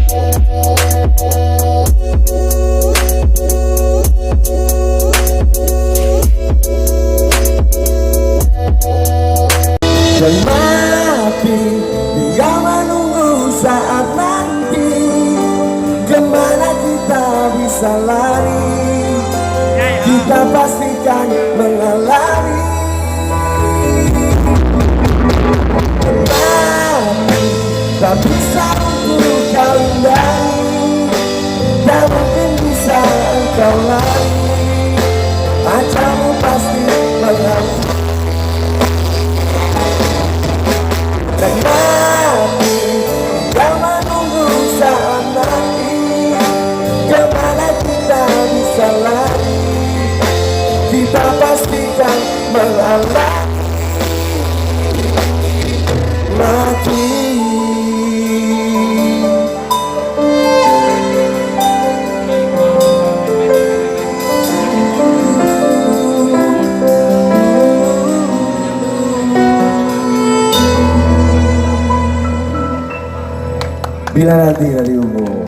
Dan mati tinggal menunggu saat nanti, kemana kita bisa lari, kita pastikan mengalami. Mati tak bisa untuk kau hindari, tak mungkin bisa engkau lari, ajalmu pasti mengalami. Dan mati tinggal menunggu saat nanti, kemana kita bisa lari, kita pastikan mengalami. Mati bila nanti dari umur